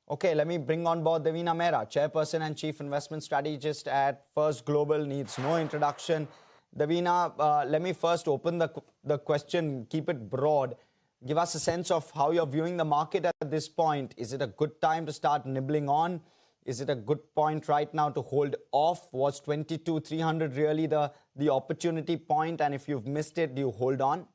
Okay, let me bring on board Devina Mehra, Chairperson and Chief Investment Strategist at First Global. Needs no introduction. Devina, let me first open the question, keep it broad. Give us a sense of how you're viewing the market at this point. Is it a good time to start nibbling on? Is it a good point right now to hold off? Was 22,300 really the opportunity point? And if you've missed it, do you hold on?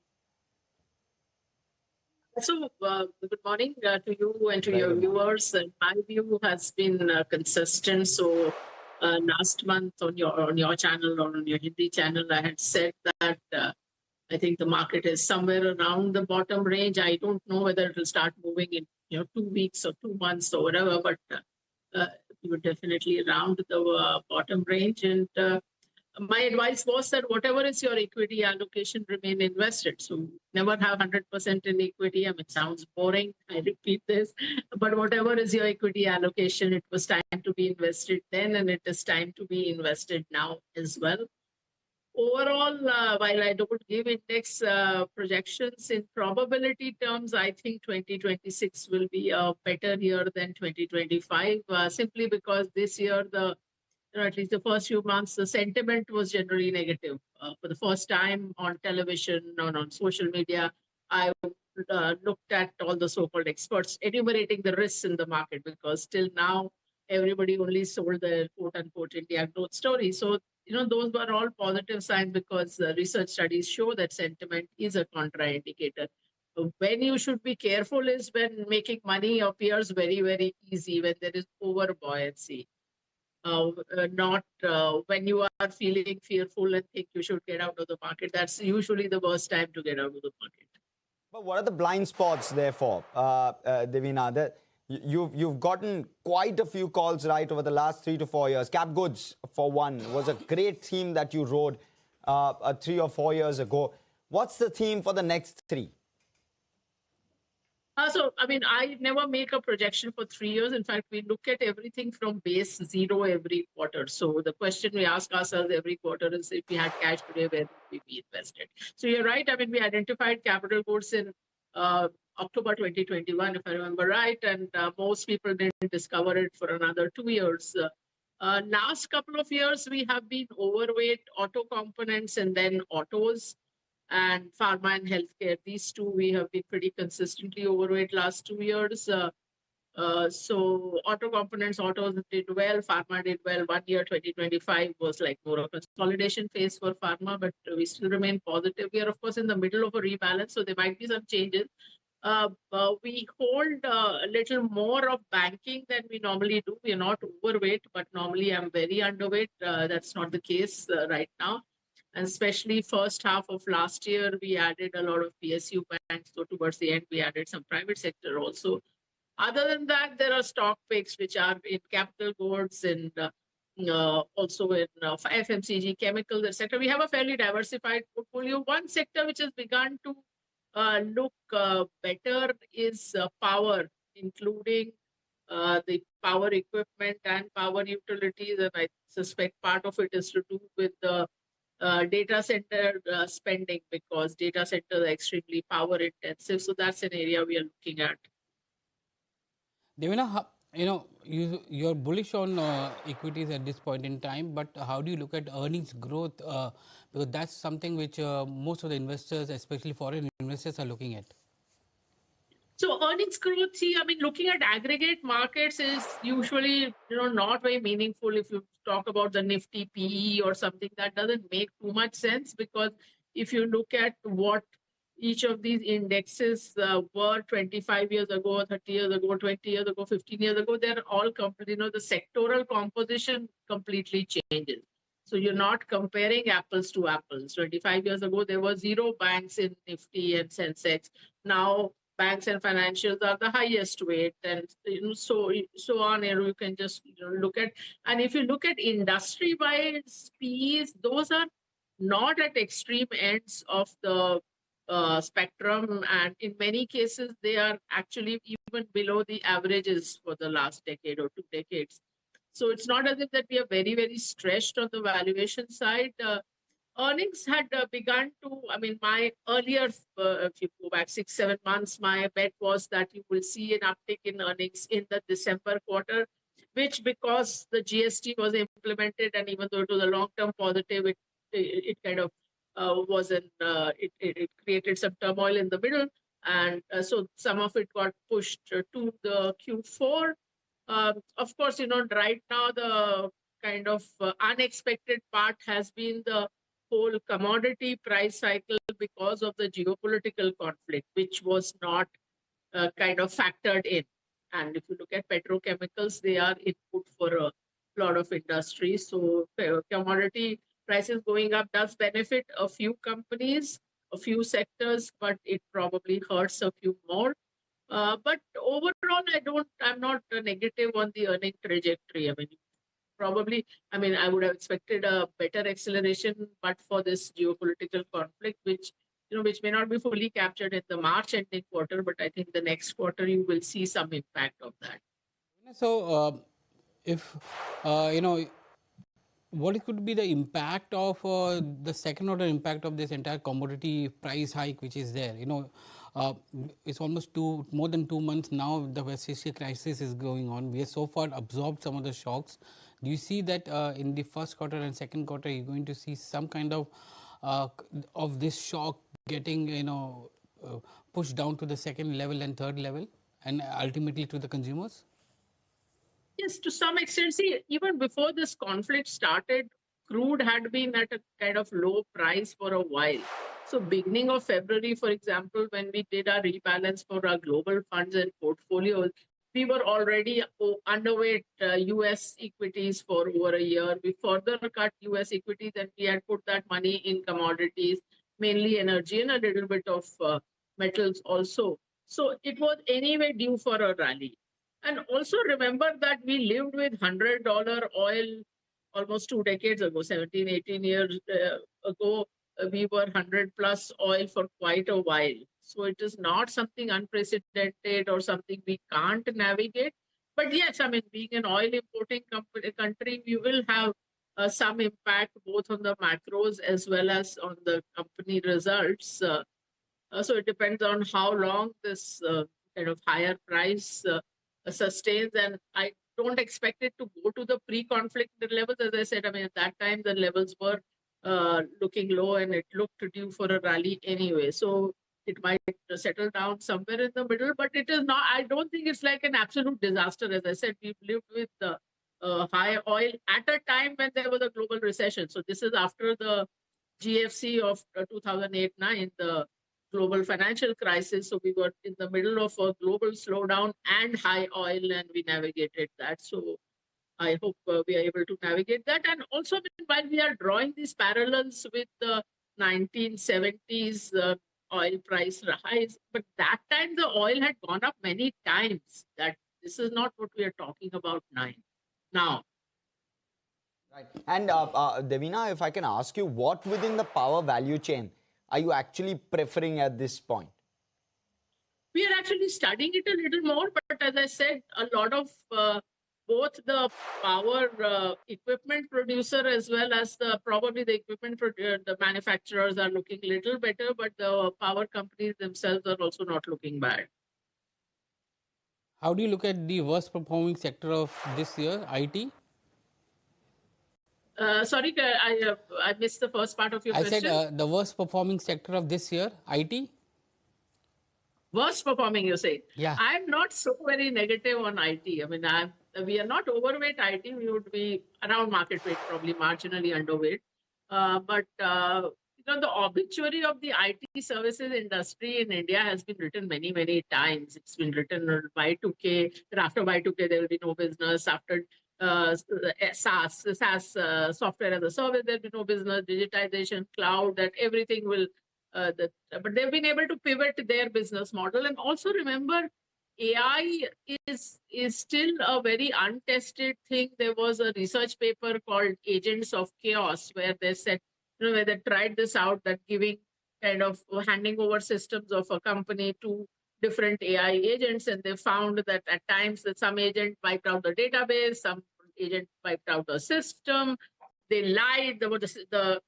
So, good morning to you and to your viewers. My view has been consistent. So, last month on your channel or on your Hindi channel, I had said that I think the market is somewhere around the bottom range. I don't know whether it will start moving in 2 weeks or 2 months or whatever, but we were definitely around the bottom range. And my advice was that whatever is your equity allocation, remain invested. So never have 100% in equity. I mean, it sounds boring. I repeat this, but whatever is your equity allocation, it was time to be invested then, and it is time to be invested now as well. Overall, while I don't give index projections in probability terms, I think 2026 will be a better year than 2025, simply because this year at least the first few months, the sentiment was generally negative. For the first time on television and on social media, I looked at all the so-called experts enumerating the risks in the market, because till now, everybody only sold the quote-unquote India growth story. So, those were all positive signs, because research studies show that sentiment is a contraindicator. When you should be careful is when making money appears very, very easy, when there is over buoyancy. Not when you are feeling fearful and think you should get out of the market. That's usually the worst time to get out of the market. But what are the blind spots, therefore, Devina? You've gotten quite a few calls right over the last 3 to 4 years. Cap goods, for one, was a great theme that you rode 3 or 4 years ago. What's the theme for the next 3? I never make a projection for 3 years. In fact, we look at everything from base zero every quarter. So the question we ask ourselves every quarter is, if we had cash today, where would we be invested? So you're right. I mean, we identified capital goods in October 2021, if I remember right. And most people didn't discover it for another 2 years. Last couple of years, we have been overweight auto components and then autos and pharma and healthcare. These two we have been pretty consistently overweight last 2 years. So auto components, autos did well, pharma did well. 1 year, 2025 was like more of a consolidation phase for pharma, but we still remain positive. We are, of course, in the middle of a rebalance, so there might be some changes. We hold a little more of banking than we normally do. We are not overweight, but normally I'm very underweight. That's not the case right now. And especially first half of last year, we added a lot of PSU banks. So towards the end, we added some private sector also. Other than that, there are stock picks, which are in capital goods and also in FMCG, chemicals, etc. We have a fairly diversified portfolio. One sector which has begun to look better is power, including the power equipment and power utilities. And I suspect part of it is to do with the data center spending, because data centers are extremely power intensive. So that's an area we are looking at. Devina, you're bullish on equities at this point in time, but how do you look at earnings growth? Because that's something which most of the investors, especially foreign investors, are looking at. So earnings growth, looking at aggregate markets is usually, not very meaningful. If you talk about the Nifty PE or something, that doesn't make too much sense, because if you look at what each of these indexes were 25 years ago, 30 years ago, 20 years ago, 15 years ago, they're all complete, the sectoral composition completely changes. So you're not comparing apples to apples. 25 years ago, there were 0 banks in Nifty and Sensex. Now, banks and financials are the highest weight, and so on. You can just look at, and if you look at industry-wise PEs, those are not at extreme ends of the spectrum, and in many cases they are actually even below the averages for the last decade or 2 decades. So it's not as if that we are very, very stretched on the valuation side. earnings had begun to, I mean, my earlier, if you go back 6, 7 months, my bet was that you will see an uptick in earnings in the December quarter, which because the GST was implemented and even though it was a long-term positive, it kind of it created some turmoil in the middle. And so some of it got pushed to the Q4. Of course, right now the kind of unexpected part has been the whole commodity price cycle because of the geopolitical conflict, which was not kind of factored in. And if you look at petrochemicals, they are input for a lot of industries. So commodity prices going up does benefit a few companies, a few sectors, but it probably hurts a few more. But overall, I'm not negative on the earning trajectory. I mean, probably, I mean, I would have expected a better acceleration, but for this geopolitical conflict, which may not be fully captured in the March ending quarter, but I think the next quarter you will see some impact of that. So, if what could be the impact of the second order impact of this entire commodity price hike which is there? Uh, it's almost more than 2 months now the West Asia crisis is going on. We have so far absorbed some of the shocks. Do you see that in the first quarter and second quarter you're going to see some kind of this shock getting pushed down to the second level and third level and ultimately to the consumers? Yes, to some extent. See, even before this conflict started, crude had been at a kind of low price for a while. So, beginning of February, for example, when we did our rebalance for our global funds and portfolios, we were already underweight US equities for over a year. We further cut US equities and we had put that money in commodities, mainly energy and a little bit of metals also. So, it was anyway due for a rally. And also remember that we lived with $100 oil almost 2 decades ago, 17, 18 years ago. We were 100 plus oil for quite a while. So it is not something unprecedented or something we can't navigate. But yes, I mean, being an oil importing country, we will have some impact both on the macros as well as on the company results. So it depends on how long this kind of higher price sustains. And I don't expect it to go to the pre-conflict levels. As I said, I mean, at that time, the levels were looking low and it looked due for a rally anyway. So it might settle down somewhere in the middle, but it is not, I don't think it's like an absolute disaster. As I said, we've lived with high oil at a time when there was a global recession. So this is after the GFC of 2008-9, the global financial crisis. So we were in the middle of a global slowdown and high oil, and we navigated that. So I hope we are able to navigate that. And also, while we are drawing these parallels with the 1970s oil price rise, but that time the oil had gone up many times. That this is not what we are talking about now. Right. And Devina, if I can ask you, what within the power value chain are you actually preferring at this point? We are actually studying it a little more, but as I said, a lot of both the power equipment producer as well as probably the the manufacturers are looking a little better, but the power companies themselves are also not looking bad. How do you look at the worst performing sector of this year, IT? Sorry, I missed the first part of your question. I said the worst performing sector of this year, IT? Worst performing, you say? Yeah. I'm not so very negative on IT. I mean, we are not overweight IT. We would be around market weight, probably marginally underweight. But the obituary of the IT services industry in India has been written many, many times. It's been written Y2K. After Y2K, there will be no business. After SaaS, software as a service, there will be no business. Digitization, cloud, that everything will. But they've been able to pivot their business model. And also remember, AI is still a very untested thing. There was a research paper called Agents of Chaos where they said, where they tried this out, that giving kind of handing over systems of a company to different AI agents, and they found that at times that some agent wiped out the database, some agent wiped out the system. they lied.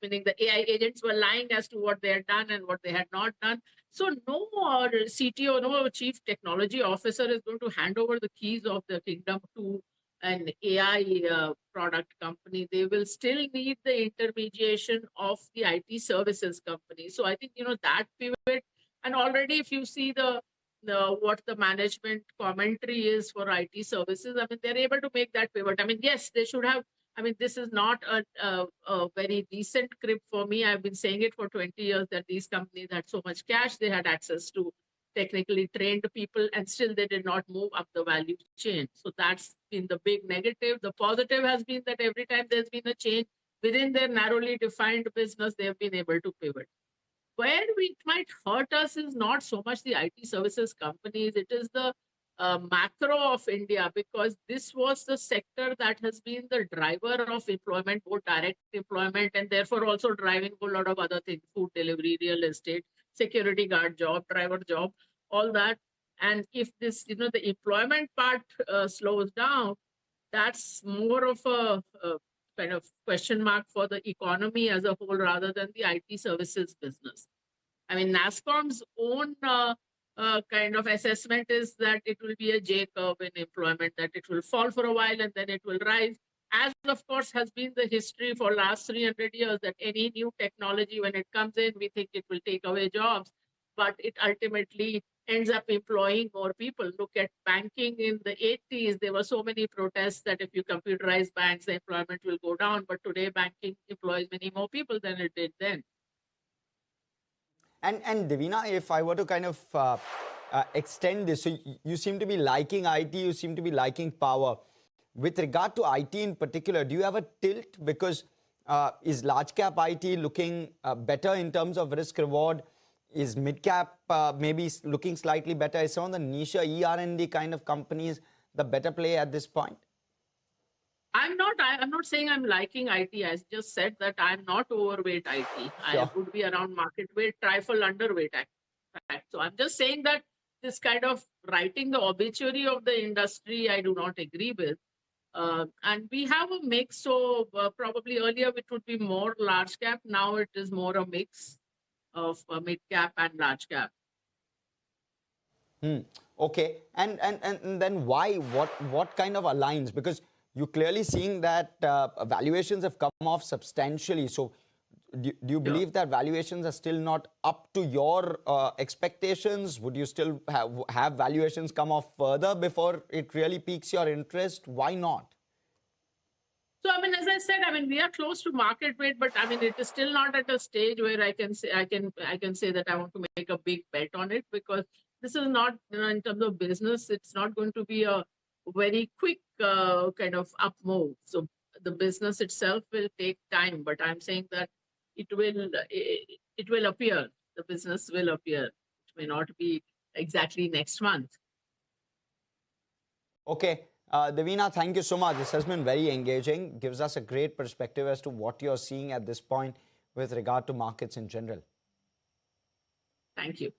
Meaning the AI agents were lying as to what they had done and what they had not done. So no CTO, no chief technology officer is going to hand over the keys of the kingdom to an AI product company. They will still need the intermediation of the IT services company. So I think, that pivot, and already if you see what the management commentary is for IT services, I mean, they're able to make that pivot. I mean, yes, they should have. I mean, this is not a very decent crib for me. I've been saying it for 20 years that these companies had so much cash, they had access to technically trained people, and still they did not move up the value chain. So that's been the big negative. The positive has been that every time there's been a change within their narrowly defined business, they've been able to pivot. Where it might hurt us is not so much the IT services companies, it is the macro of India, because this was the sector that has been the driver of employment, both direct employment and therefore also driving a lot of other things, food delivery, real estate, security guard job, driver job, all that. And if this, the employment part slows down, that's more of a kind of question mark for the economy as a whole rather than the IT services business. I mean, NASSCOM's own kind of assessment is that it will be a J curve in employment, that it will fall for a while and then it will rise. As of course has been the history for last 300 years, that any new technology, when it comes in, we think it will take away jobs, but it ultimately ends up employing more people. Look at banking in the 80s. There were so many protests that if you computerize banks, the employment will go down. But today, banking employs many more people than it did then. And Devina, if I were to kind of extend this, so you seem to be liking IT, you seem to be liking power. With regard to IT in particular, do you have a tilt? Because is large cap IT looking better in terms of risk reward? Is mid cap maybe looking slightly better? Is some of the niche ER&D kind of companies the better play at this point? I'm not saying I'm liking IT. I just said that I'm not overweight IT. Sure. I would be around market weight, trifle underweight. So I'm just saying that this kind of writing the obituary of the industry, I do not agree with. And we have a mix. So probably earlier it would be more large cap. Now it is more a mix of mid cap and large cap. Okay. And then why? What kind of aligns? Because you're clearly seeing that valuations have come off substantially. So do you believe that valuations are still not up to your expectations? Would you still have valuations come off further before it really piques your interest? Why not? So, I mean, as I said, I mean, we are close to market weight, but I mean, it is still not at a stage where I can say that I want to make a big bet on it, because this is not, in terms of business, it's not going to be a very quick kind of up move. So the business itself will take time, but I'm saying that it will appear. The business will appear. It may not be exactly next month. Okay. Devina, thank you so much. This has been very engaging. Gives us a great perspective as to what you're seeing at this point with regard to markets in general. Thank you.